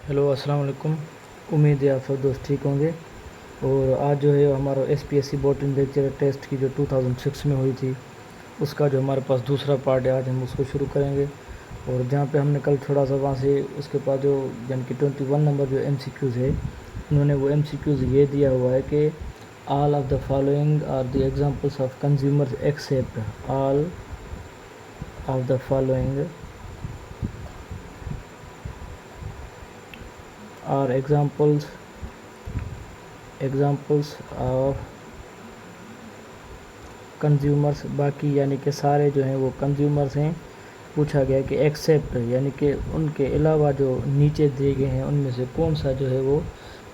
Hello अस्सलाम वालेकुम। उम्मीद है आप सब दोस्त ठीक होंगे। और आज जो है हमारा एसपीएससी बोर्ड लेक्चर टेस्ट की जो 2006 में हुई थी उसका जो हमारे पास दूसरा पार्ट है, आज हम उसको शुरू करेंगे। और जहाँ पे हमने कल थोड़ा सा वहाँ से उसके बाद जो यानी कि 21 नंबर जो एमसीक्यूज़ है, उन्होंने वो एमसीक्यूज़ ये दिया हुआ है कि all of the following are the examples of consumers except all of the following are examples of consumers, बाकी यानी कि सारे जो हैं वो कंज्यूमर्स हैं। पूछा गया कि एक्सेप्ट यानी कि उनके अलावा जो नीचे दिए गए हैं उनमें से कौन सा जो है वो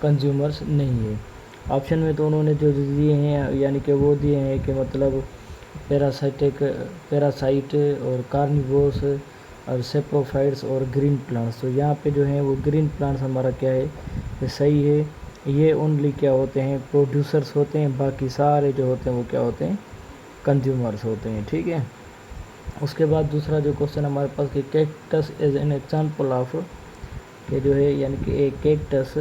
कंज्यूमर्स नहीं है। ऑप्शन में तो उन्होंने जो दिए हैं यानी कि वो दिए हैं कि मतलब पैरासाइट और कार्निवोर्स और सेप्रोफाइट्स और ग्रीन प्लांट्स। तो यहाँ पे जो है वो ग्रीन प्लांट्स हमारा क्या है, ये सही है। ये ओनली क्या होते हैं, प्रोड्यूसर्स होते हैं, बाकी सारे जो होते हैं वो क्या होते हैं, कंज्यूमर्स होते हैं। ठीक है। उसके बाद दूसरा जो क्वेश्चन हमारे पास कि cactus is an example of, कि जो है यानी कि एक cactus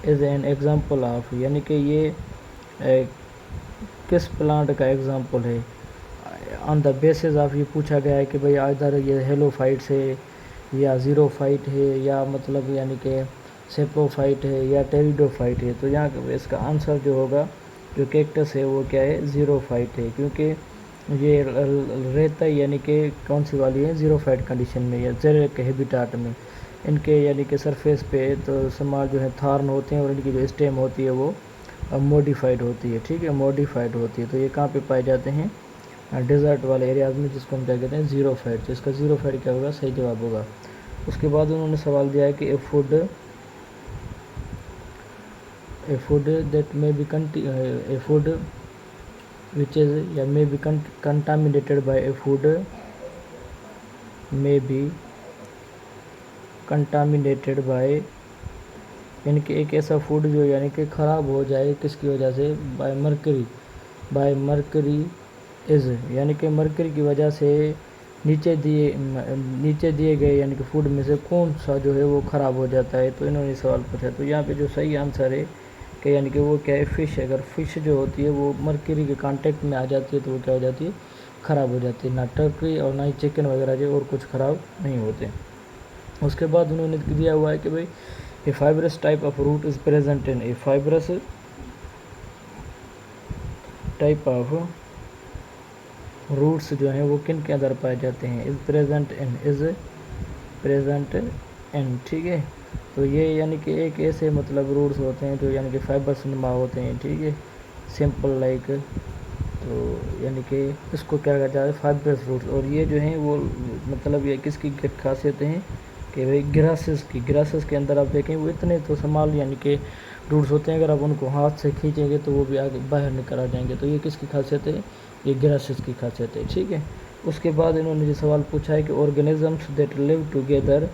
is an example of यानी कि ये किस प्लांट का एग्जांपल है। ऑन द बेसिस ऑफ ये पूछा गया है कि भाई इधर ये हेलोफाइट्स है या ज़ीरोफाइट है या मतलब यानी कि सेप्रोफाइट है या टेरिडोफाइट है। तो यहाँ इसका आंसर जो होगा, जो कैक्टस है वो क्या है, ज़ीरोफाइट है, क्योंकि ये रहता है यानी कि कौन सी वाली है, ज़ीरोफाइट कंडीशन में या जेरिक हैबिटाट में। इनके यानी कि सरफेस पे तो समार जो है थार्न होते हैं और इनकी जो स्टेम होती है वो मॉडिफाइड होती है। ठीक है, मॉडिफाइड होती है। तो ये कहाँ पे पाए जाते हैं, डेजर्ट वाले एरियाज़ में, जिसको हम क्या कहते हैं, ज़ीरोफाइट। तो इसका ज़ीरोफाइट क्या होगा, सही जवाब होगा। उसके बाद उन्होंने सवाल दिया है कि ए food that may be A food which is या may be contaminated by a food may be contaminated by यानी कि एक ऐसा फूड जो यानी कि ख़राब हो जाए किसकी वजह से, बाय मरकरी इज़ यानी कि मरकरी की वजह से नीचे दिए गए यानी कि फूड में से कौन सा जो है वो ख़राब हो जाता है। तो इन्होंने सवाल पूछा। तो यहाँ पे जो सही आंसर है कि यानी कि वो क्या है, फ़िश। अगर फ़िश जो होती है वो मरकरी के कांटेक्ट में आ जाती है तो वो क्या हो जाती है, ख़राब हो जाती है। ना टर्की और ना ही चिकन वगैरह जो और कुछ ख़राब नहीं होते। उसके बाद उन्होंने दिया हुआ है कि भाई a fibrous type of root is present in, a fibrous type of roots जो हैं वो किन के अंदर पाए जाते हैं, इज़ प्रेजेंट इन। ठीक है। तो ये यानी कि एक ऐसे मतलब रूट्स होते हैं जो यानी कि फाइबर्स नुमा होते हैं। ठीक है, सिंपल लाइक। तो यानी कि इसको क्या कहा जाता है, फाइब्रस रूट्स। और ये जो हैं वो मतलब ये किसकी खासियत हैं कि भाई ग्रासेस के अंदर आप देखें वो इतने तो संभाल यानी कि रूट्स होते हैं, अगर आप उनको हाथ से खींचेंगे तो वो भी आगे बाहर निकल आ जाएंगे। तो ये किसकी खासियत है, ये ग्रासेस की खासियत है। ठीक है। उसके बाद इन्होंने जो सवाल पूछा है कि ऑर्गेनिजम्स दैट लिव टुगेदर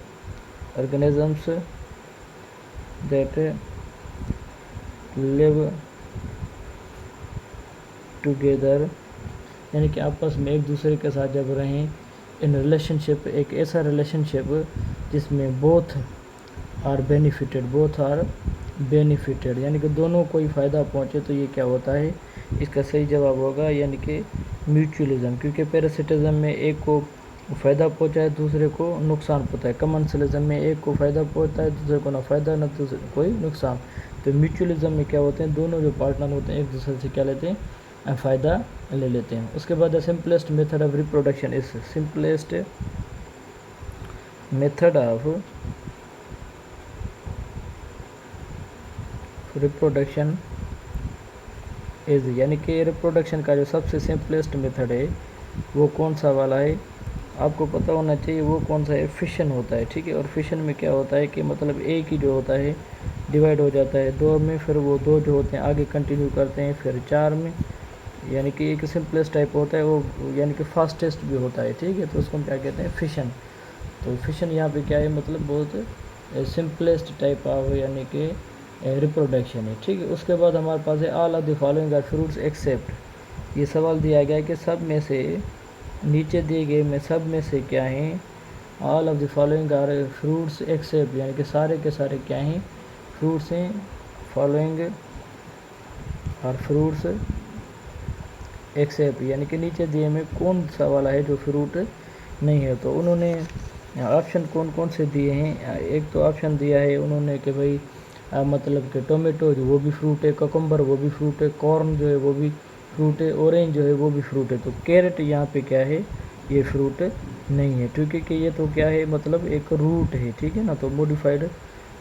यानी कि आपस में एक दूसरे के साथ जब रहें, इन रिलेशनशिप, एक ऐसा रिलेशनशिप जिसमें बोथ आर बेनिफिटेड यानी कि दोनों को ही फ़ायदा पहुँचे। तो ये क्या होता है, इसका सही जवाब होगा यानी कि म्यूचुअलिज्म, क्योंकि पैरासिटिज्म में एक को फ़ायदा पहुँचा है दूसरे को नुकसान पहुँचा है। कमेंसलिज्म में एक को फ़ायदा पहुँचता है दूसरे को ना फ़ायदा ना दूसरे कोई नुकसान। तो म्यूचुअलिज्म में क्या होते हैं, दोनों जो पार्टनर होते हैं एक दूसरे से क्या लेते हैं, फ़ायदा ले लेते हैं। उसके बाद the simplest method of reproduction is, simplest method of reproduction is यानी कि रिप्रोडक्शन का जो सबसे सिंपलेस्ट मेथड है वो कौन सा वाला है, आपको पता होना चाहिए वो कौन सा है, फिशन होता है। ठीक है। और फिशन में क्या होता है कि मतलब एक ही जो होता है डिवाइड हो जाता है दो में, फिर वो दो जो होते हैं आगे कंटिन्यू करते हैं फिर चार में, यानी कि एक सिंपलेस्ट टाइप होता है वो यानी कि फास्टेस्ट भी होता है। ठीक है। तो उसको हम क्या कहते हैं, फिशन। तो फिशन यहाँ पे क्या है, मतलब बहुत सिंपलेस्ट टाइप ऑफ यानी कि रिप्रोडक्शन है। ठीक है। उसके बाद हमारे पास है all of the following are fruits except, ये सवाल दिया गया है कि सब में से, नीचे दिए गए में सब में से क्या हैं, all of the following are fruits except, यानी कि सारे के सारे क्या हैं, फ्रूट्स हैं। फॉलोइंग आर फ्रूट्स एक्सेप्ट, यानी कि नीचे दिए में कौन सा वाला है जो फ्रूट नहीं है। तो उन्होंने ऑप्शन कौन कौन से दिए हैं, एक तो ऑप्शन दिया है उन्होंने कि भाई मतलब कि टोमेटो जो वो भी फ्रूट है, ककम्बर वो भी फ्रूट है, कॉर्न जो है वो भी फ्रूट है, ऑरेंज जो है वो भी फ्रूट है। तो कैरेट यहाँ पे क्या है, ये फ्रूट नहीं है, ठीक है कि ये तो क्या है, मतलब एक रूट है, ठीक है ना। तो मॉडिफाइड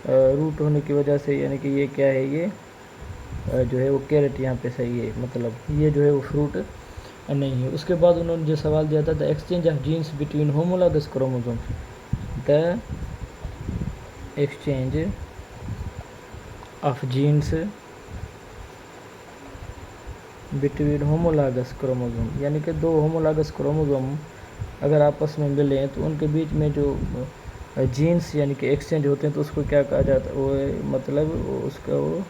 रूट होने की वजह से यानी कि ये क्या है, ये जो है वो कैरेट यहाँ पे सही है, मतलब ये जो है वो फ्रूट नहीं है। उसके बाद उन्होंने जो सवाल दिया था, the exchange of genes between homologous chromosome, the exchange of genes between homologous chromosome, यानी कि दो होमोलॉगस क्रोमोसोम अगर आपस में मिले तो उनके बीच में जो जीन्स यानी कि एक्सचेंज होते हैं तो उसको क्या कहा जाता है, वो मतलब उसका वो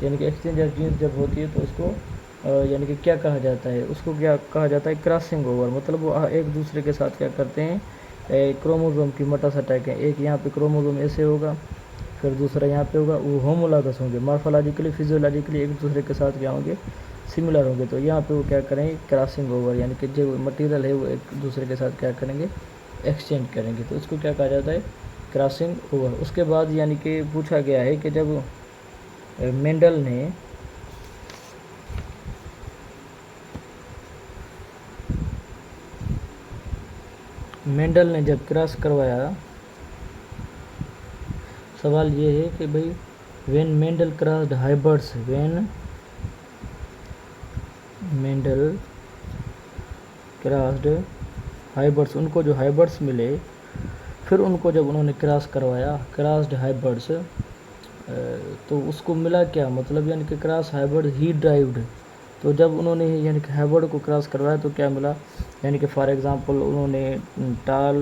यानी कि एक्सचेंज ऑफ जीन्स जब होती है तो उसको यानी कि क्या कहा जाता है, उसको क्या कहा जाता है, क्रॉसिंग ओवर। मतलब वो एक दूसरे के साथ क्या करते हैं, क्रोमोसोम की मटा सटाएँ, एक यहाँ पे क्रोमोसोम ऐसे होगा, फिर दूसरा यहाँ पे होगा, वो होमोलॉगस होंगे, मॉर्फोलॉजिकली फिजियोलॉजिकली एक दूसरे के साथ क्या होंगे, सिमिलर होंगे। तो यहाँ पे वो क्या करेंगे, क्रॉसिंग ओवर, यानी कि जो मटेरियल है वो एक दूसरे के साथ क्या करेंगे, एक्सचेंज करेंगे। तो इसको क्या कहा जाता है, क्रॉसिंग ओवर। उसके बाद यानी कि पूछा गया है कि जब मेंडल ने जब क्रॉस करवाया, सवाल ये है कि भाई when Mendel crossed hybrids, when Mendel crossed hybrids, उनको जो हाइब्रिड्स मिले फिर उनको जब उन्होंने क्रॉस करवाया, क्रॉस्ड हाइब्रिड्स, तो उसको मिला क्या, मतलब यानी कि क्रॉस हाइब्रिड ही ड्राइव्ड। तो जब उन्होंने यानी कि हाइब्रिड को क्रॉस करवाया तो क्या मिला, यानी कि फॉर एग्जांपल उन्होंने टाल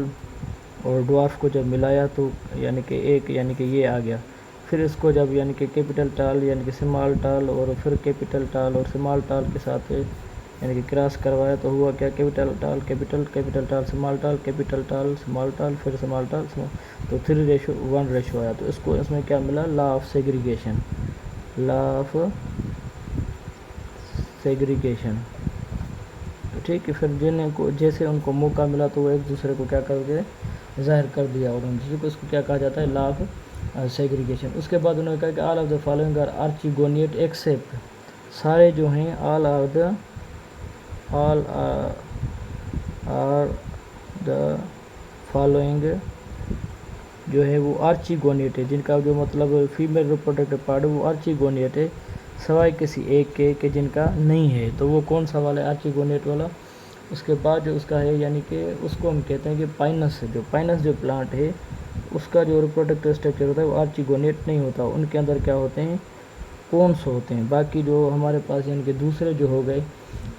और ड्वार्फ को जब मिलाया तो यानी कि एक यानी कि ये आ गया। फिर इसको जब यानी कि कैपिटल टाल यानी कि स्मॉल टाल और फिर कैपिटल टाल और स्मॉल टाल के साथ यानी कि क्रॉस करवाया तो हुआ क्या, कैपिटल टाल कैपिटल, कैपिटल टाल स्मॉल टाल, कैपिटल टाल स्मॉल टाल, फिर स्मॉल टाल स्मॉल, तो 3:1 रेशो आया। तो इसको इसमें क्या मिला, law of segregation, law of segregation. तो ठीक है, फिर जिन्हें को जैसे उनको मौका मिला तो वो एक दूसरे को क्या करके ज़ाहिर कर दिया और उन को इसको क्या कहा जाता है, लॉ ऑफ सेग्रीगेशन। उसके बाद उन्होंने कहा कि all of the following are archegoniate except, सारे जो हैं ऑल आर द फॉलोइंग जो है वो आर्चिगोनिएट है, जिनका जो मतलब फीमेल रिप्रोडक्टिव पार्ट है वो आर्चिगोनिएट है, सवाए किसी एक के जिनका नहीं है। तो वो कौन सा वाला है, आर्चिगोनिएट वाला। उसके बाद जो उसका है यानी कि उसको हम कहते हैं कि पाइनस, जो पाइनस जो प्लांट है उसका जो रिप्रोडक्टिव स्ट्रक्चर होता है वो आर्चिगोनिएट नहीं होता, उनके अंदर क्या होते हैं, कोन्स होते हैं। बाकी जो हमारे पास यानी कि दूसरे जो हो गए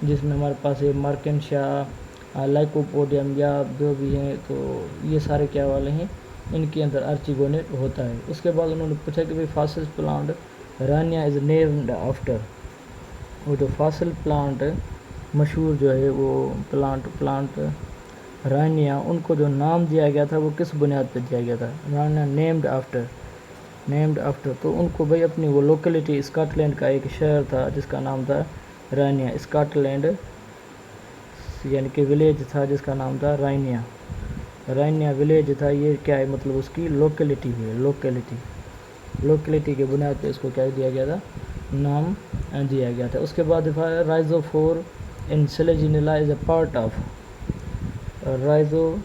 जिसमें हमारे पास है मार्केंशिया, लाइकोपोडियम या जो भी हैं, तो ये सारे क्या वाले हैं, इनके अंदर आर्चिगोनेट होता है। उसके बाद उन्होंने पूछा कि भाई fossil plant Rania is named after, वो जो फॉसिल प्लांट मशहूर जो है वो प्लांट रानिया, उनको जो नाम दिया गया था वो किस बुनियाद पर दिया गया था, रानिया नेम्ड आफ्टर। तो उनको भाई अपनी वो लोकेलिटी, स्कॉटलैंड का एक शहर था जिसका नाम था रानिया, स्कॉटलैंड यानी कि विलेज था जिसका नाम था रानिया विलेज था। ये क्या है, मतलब उसकी लोकेलिटी हुई, लोकेलिटी के बुनियाद पे इसको क्या दिया गया था, नाम दिया गया था। उसके बाद rhizophore in selaginella is a part of, rhizophore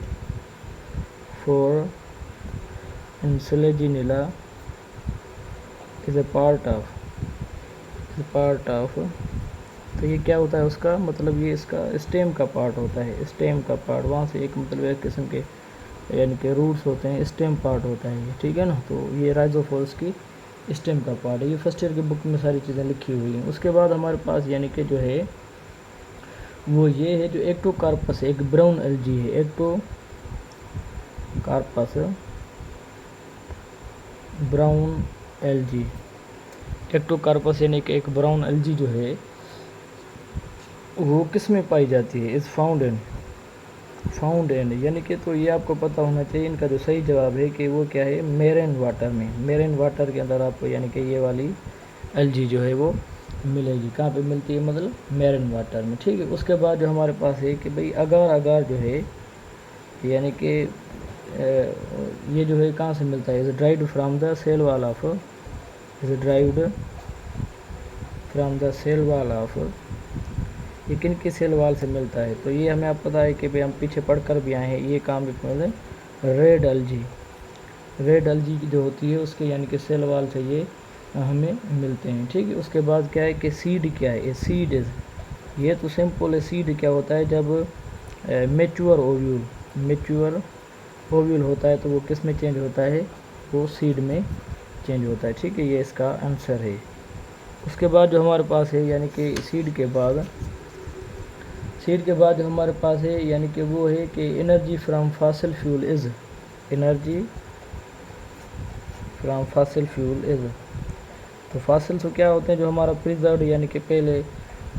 in selaginella is a part of, तो ये क्या होता है उसका मतलब, ये इसका स्टेम का पार्ट होता है, स्टेम का पार्ट, वहाँ से एक मतलब एक किस्म के यानी कि रूट्स होते हैं, स्टेम पार्ट होता है ये, ठीक है ना। तो ये राइजोफोर्स की स्टेम का पार्ट है। ये फर्स्ट ईयर की बुक में सारी चीज़ें लिखी हुई हैं। उसके बाद हमारे पास यानी कि जो है वो ये है जो एक्टोकार्पस है, एक ब्राउन एल्गी है, एक्टोकार्पस ब्राउन एल्गी, एक्टोकार्पस यानी कि एक ब्राउन एल्गी जो है वो किस में पाई जाती है, is found in found in, यानी कि तो ये आपको पता होना चाहिए इनका जो सही जवाब है कि वो क्या है, मेरेन वाटर में। मेरेन वाटर के अंदर आपको यानी कि ये वाली एलजी जो है वो मिलेगी। कहाँ पे मिलती है, मतलब मेरेन वाटर में, ठीक है। उसके बाद जो हमारे पास है कि भाई अगार अगार जो है यानी कि ये जो है कहाँ से मिलता है, is derived from the cell wall of, is derived from the cell wall of, ये किन की सेल वाल से मिलता है, तो ये हमें आप पता है कि भाई हम पीछे पढ़ कर भी आए हैं, ये काम मतलब रेड एलजी, रेड एलजी जो होती है उसके यानी कि सेल वाल से ये हमें मिलते हैं, ठीक है। उसके बाद क्या है कि सीड क्या है, ये सीड इज, ये तो सिंपल है। सीड क्या होता है, जब मेच्योर ओव्यूल, मेच्योर ओव्यूल होता है तो वो किस में चेंज होता है, वो सीड में चेंज होता है, ठीक है। ये इसका आंसर है। उसके बाद जो हमारे पास है यानी कि सीड के बाद जो हमारे पास है यानी कि वो है कि energy from fossil fuel is, energy from fossil fuel is, तो फॉसिल तो क्या होते हैं, जो हमारा प्रिजर्व यानी कि पहले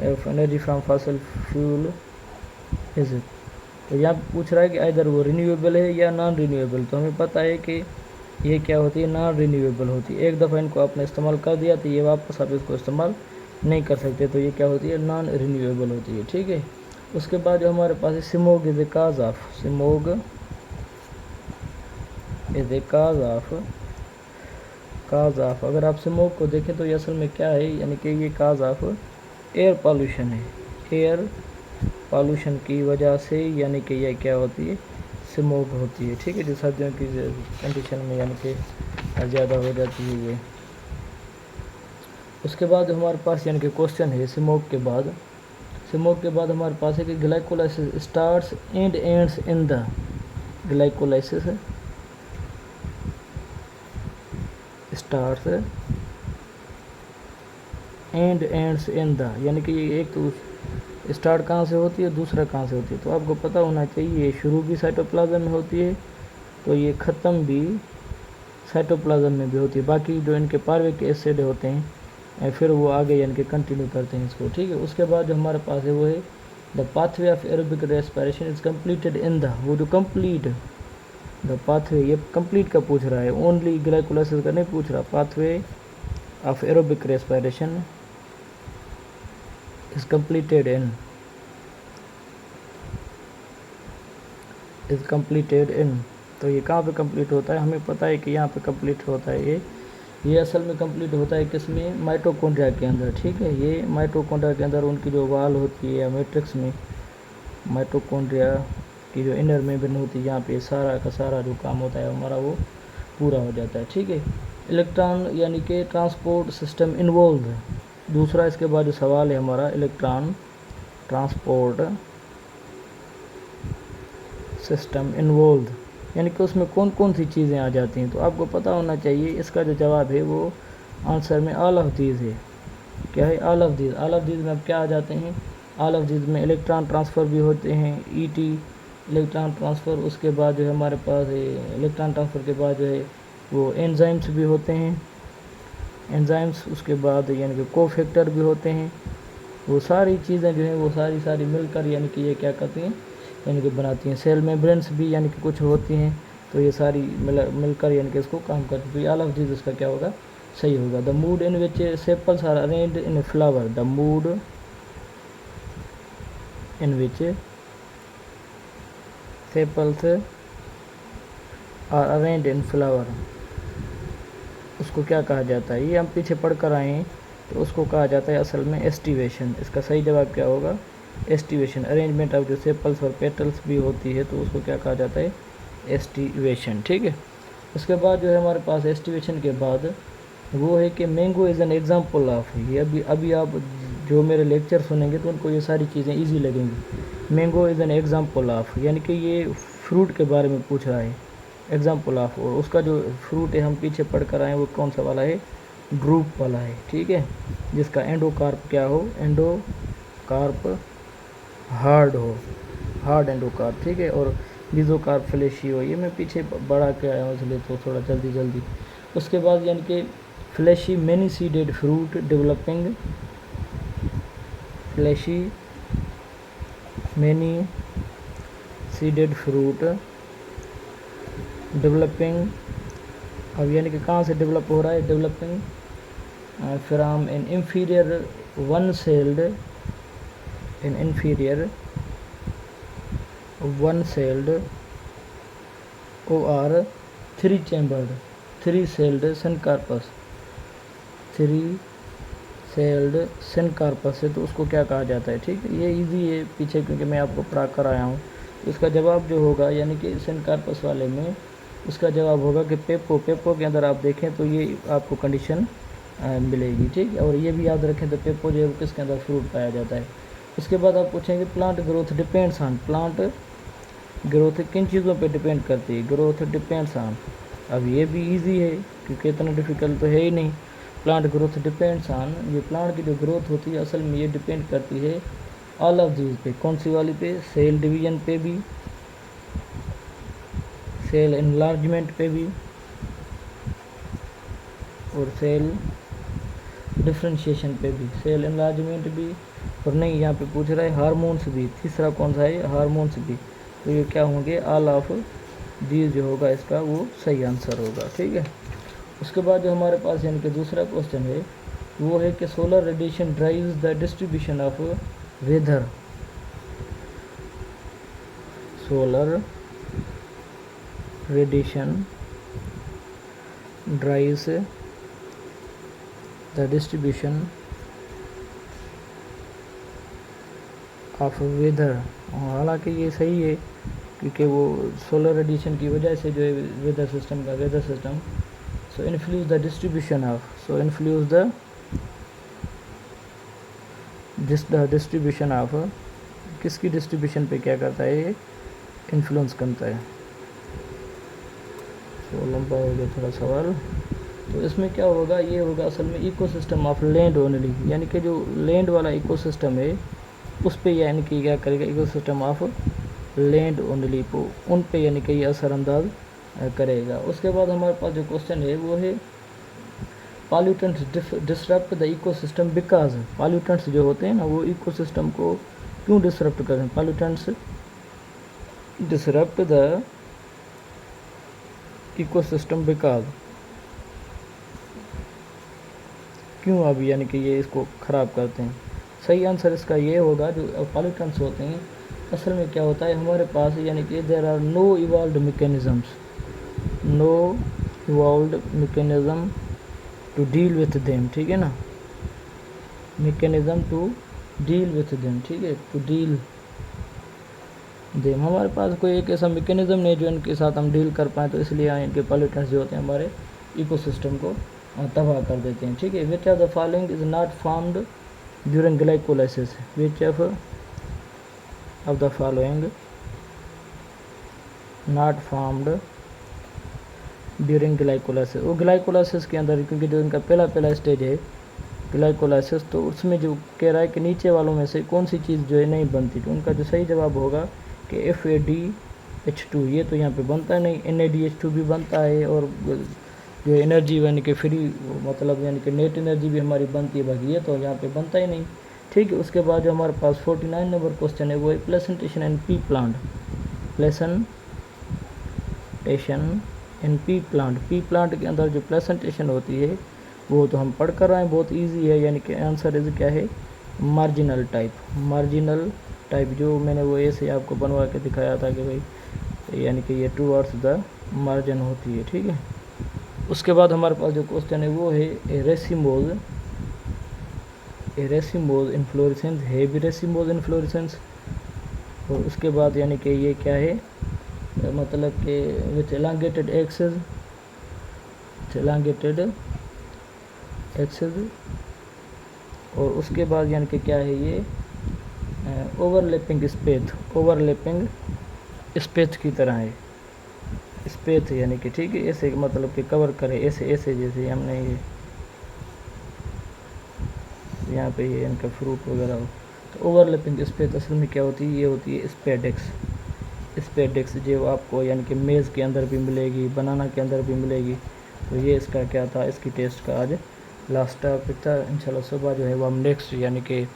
energy from fossil fuel is, तो यहाँ पूछ रहा है कि इधर वो रिन्यूएबल है या नॉन रिन्यूएबल, तो हमें पता है कि ये क्या होती है, नॉन रिन्यूएबल होती है। एक दफ़ा इनको आपने इस्तेमाल कर दिया तो ये वापस आप इसको इस्तेमाल नहीं कर सकते, तो ये क्या होती है, नॉन रिन्यूएबल होती है, ठीक है। उसके बाद जो हमारे पास है smoke is a cause of, smoke is a cause of, cause of, अगर आप स्मोक को देखें तो ये असल में क्या है, यानी कि ये काज ऑफ एयर पॉल्यूशन है, एयर पॉल्यूशन की वजह से यानी कि यह क्या होती है, स्मोक होती है, ठीक है। जो सर्दियों की कंडीशन में यानी कि ज़्यादा हो जाती है ये। उसके बाद हमारे पास यानी कि क्वेश्चन है स्मोक के बाद, स्मोक के बाद हमारे पास है कि glycolysis starts and ends in the, glycolysis starts and ends in the, यानी कि एक तो स्टार्ट कहाँ से होती है, दूसरा कहाँ से होती है, तो आपको पता होना चाहिए ये शुरू भी साइटोप्लाज्म में होती है, तो ये ख़त्म भी साइटोप्लाज्म में भी होती है। बाकी जो इनके पार्विक एसिड होते हैं फिर वो आगे यानी कि कंटिन्यू करते हैं इसको, ठीक है। उसके बाद जो हमारे पास है वो है the pathway of aerobic respiration is completed in the, वो जो कंप्लीट द पाथवे, ये कंप्लीट का पूछ रहा है, ओनली ग्लाइकोलाइसिस का नहीं पूछ रहा। Pathway of aerobic respiration is completed in, is completed in, तो ये कहाँ पे कंप्लीट होता है, हमें पता है कि यहाँ पे कंप्लीट होता है ये असल में कंप्लीट होता है किसमें, माइटोकॉन्ड्रिया के अंदर, ठीक है। ये माइटोकॉन्ड्रिया के अंदर उनकी जो वाल होती है या मैट्रिक्स में माइटोकॉन्ड्रिया की जो इनर मेम्ब्रेन होती है, यहाँ पे सारा का सारा जो काम होता है हमारा वो पूरा हो जाता है, ठीक है। इलेक्ट्रॉन यानी कि ट्रांसपोर्ट सिस्टम इन्वॉल्व, दूसरा इसके बाद जो सवाल है हमारा, इलेक्ट्रॉन ट्रांसपोर्ट सिस्टम इन्वॉल्व, यानी कि उसमें कौन कौन सी चीज़ें आ जाती हैं, तो आपको पता होना चाहिए इसका जो जवाब है वो आंसर में ऑल ऑफ दीज है। क्या है, all of these, all of these में अब क्या आ जाते हैं, ऑल ऑफ दीज में इलेक्ट्रॉन ट्रांसफ़र भी होते हैं, ईटी इलेक्ट्रॉन ट्रांसफ़र, उसके बाद जो है हमारे पास है इलेक्ट्रॉन ट्रांसफ़र के बाद जो है वो एंजाइम्स भी होते हैं, एंजाइम्स, उसके बाद यानी कि कोफैक्टर भी होते हैं, वो सारी चीज़ें जो हैं वो सारी मिलकर यानी कि ये क्या करती हैं, यानी कि बनाती हैं। सेल मेम्ब्रेन्स भी यानी कि कुछ होती हैं, तो ये सारी मिलकर यानी कि इसको काम करती है, तो ये ऑल ऑफ दिस इसका क्या होगा, सही होगा। The mood in which sepals are arranged in a flower, the mood in which sepals are arranged in flower, उसको क्या कहा जाता है, ये हम पीछे पढ़ कर आए हैं, तो उसको कहा जाता है असल में एस्टिवेशन। इसका सही जवाब क्या होगा, एस्टिवेशन। अरेंजमेंट ऑफ जो सेपल्स और पेटल्स भी होती है तो उसको क्या कहा जाता है, एस्टिवेशन, ठीक है। उसके बाद जो है हमारे पास एस्टिवेशन के बाद वो है कि mango is an example of, ये अभी आप जो मेरे लेक्चर सुनेंगे तो उनको ये सारी चीज़ें इजी लगेंगी। Mango is an example of, यानी कि ये फ्रूट के बारे में पूछ रहा है, एग्जांपल ऑफ, और उसका जो फ्रूट है हम पीछे पढ़ कर आए वो कौन सा वाला है, ड्रूप वाला है, ठीक है, जिसका एंडोकार्प क्या हो, एंडोकार्प हार्ड हो, हार्ड एंडोकार्प, ठीक है, और बीजोकार्प फ्लैशी हो। ये मैं पीछे बढ़ा के आया हूँ इसलिए तो थोड़ा जल्दी। उसके बाद यानी कि fleshy many seeded fruit developing, fleshy many seeded fruit developing, अब यानी कि कहाँ से डेवलप हो रहा है, developing from an inferior one celled OR three celled syncarpous है, तो उसको क्या कहा जाता है। ठीक है, ये इजी है पीछे क्योंकि मैं आपको पढ़ा कर आया हूँ। तो इसका जवाब जो होगा यानी कि सेनकार्पस वाले में उसका जवाब होगा कि पेपो के अंदर आप देखें तो ये आपको कंडीशन मिलेगी। ठीक है, और ये भी याद रखें तो पेपो जो है किसके अंदर फ्रूट पाया जाता है। उसके बाद आप पूछेंगे plant growth depends on, plant growth किन चीज़ों पे डिपेंड करती है, ग्रोथ डिपेंड्स ऑन। अब ये भी इजी है क्योंकि इतना डिफ़िकल्ट तो है ही नहीं। प्लांट ग्रोथ डिपेंड्स ऑन, ये प्लांट की जो ग्रोथ होती है असल में ये डिपेंड करती है ऑल ऑफ दीज पे, कौन सी वाली पे, सेल डिवीजन पे भी, सेल एनलार्जमेंट पे भी और सेल डिफ्रेंशिएशन पे भी, सेल एनलार्जमेंट भी, और नहीं यहाँ पे पूछ रहा है हार्मोन्स भी, तीसरा कौन सा है, हार्मोन्स भी। तो ये क्या होंगे, ऑल ऑफ दीज जो होगा इसका वो सही आंसर होगा। ठीक है, उसके बाद जो हमारे पास यानी कि दूसरा क्वेश्चन है वो है कि solar radiation drives the distribution of weather, solar radiation drives the distribution of weather. हालांकि ये सही है क्योंकि वो सोलर रेडिएशन की वजह से जो है weather system so influence the distribution of, distribution of, किसकी डिस्ट्रीब्यूशन पे क्या करता है, ये इन्फ्लुएंस करता है। तो लंबा हो गया थोड़ा सवाल। तो इसमें क्या होगा, ये होगा असल में इकोसिस्टम ऑफ लैंड ओनली, यानी कि जो लैंड वाला इकोसिस्टम है उस पे यानी कि क्या करेगा, इकोसिस्टम ऑफ लैंड ओनली को उन पे यानी कि ये असरअंदाज करेगा। उसके बाद हमारे पास जो क्वेश्चन है वो है pollutants disrupt the ecosystem because, pollutants जो होते हैं ना वो इकोसिस्टम को क्यों डिसरप्ट करते हैं, pollutants disrupt the ecosystem because, क्यों अब यानी कि ये इसको ख़राब करते हैं। सही आंसर इसका ये होगा, जो पॉल्यूटेंट्स होते हैं असल में क्या होता है हमारे पास यानी कि there are no evolved mechanism to deal with them. ठीक है ना, mechanism to deal with them, ठीक है, टू डील देम, हमारे पास कोई एक ऐसा मैकेनिज्म नहीं जो इनके साथ हम डील कर पाएँ, तो इसलिए इनके पॉल्यूटेंट्स जो होते हैं हमारे इकोसिस्टम को तबाह कर देते हैं। ठीक है, which of the following is not formed during glycolysis, which of the following not formed during glycolysis, वो ग्लाइकोलाइसिस के अंदर क्योंकि जो इनका पहला स्टेज है ग्लाइकोलाइसिस, तो उसमें जो कह रहा है कि नीचे वालों में से कौन सी चीज़ जो है नहीं बनती, तो उनका जो सही जवाब होगा कि FADH2, ये तो यहाँ पे बनता नहीं, NADH2 भी बनता है, और जो एनर्जी यानी कि फ्री मतलब यानी कि नेट एनर्जी भी हमारी बनती है, बाकी ये तो यहाँ पे बनता ही नहीं। ठीक है, उसके बाद जो हमारे पास 49 नंबर क्वेश्चन है वो है placentation and P plant, placentation in P plant के अंदर जो प्लेसेंटेशन होती है वो तो हम पढ़ कर रहे हैं, बहुत इजी है, यानी कि आंसर इज क्या है, मार्जिनल टाइप, जो मैंने वो ऐसे आपको बनवा के दिखाया था कि भाई यानी कि ये टूवर्ड्स द मार्जिन होती है। ठीक है, उसके बाद हमारे पास जो क्वेश्चन है वो है racemose inflorescence, heavy racemose inflorescence, और उसके बाद यानी कि ये क्या है, मतलब कि विथ एलांगेटेड एक्सेस, और उसके बाद यानी कि क्या है ये ओवरलैपिंग स्पेथ की तरह है, स्पेथ यानी कि ठीक है ऐसे मतलब कि कवर करे ऐसे जैसे हमने ये यहाँ पे ये इनका फ्रूट वगैरह हो, तो ओवरलैपिंग स्पेथ असल में क्या होती है, ये होती है स्पेडेक्स जो आपको यानी कि मेज़ के अंदर भी मिलेगी, बनाना के अंदर भी मिलेगी। तो ये इसका क्या था, इसकी टेस्ट का आज लास्ट टॉपिक था। इंशाल्लाह सुबह जो है वो हम नेक्स्ट यानी कि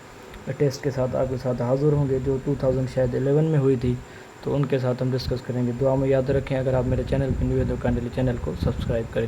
टेस्ट के साथ आपके साथ हाज़िर होंगे, जो 2011 में हुई थी, तो उनके साथ हम डिस्कस करेंगे। दुआ में याद रखें। अगर आप मेरे चैनल पर न्यू है तो काइंडली चैनल को सब्सक्राइब करें।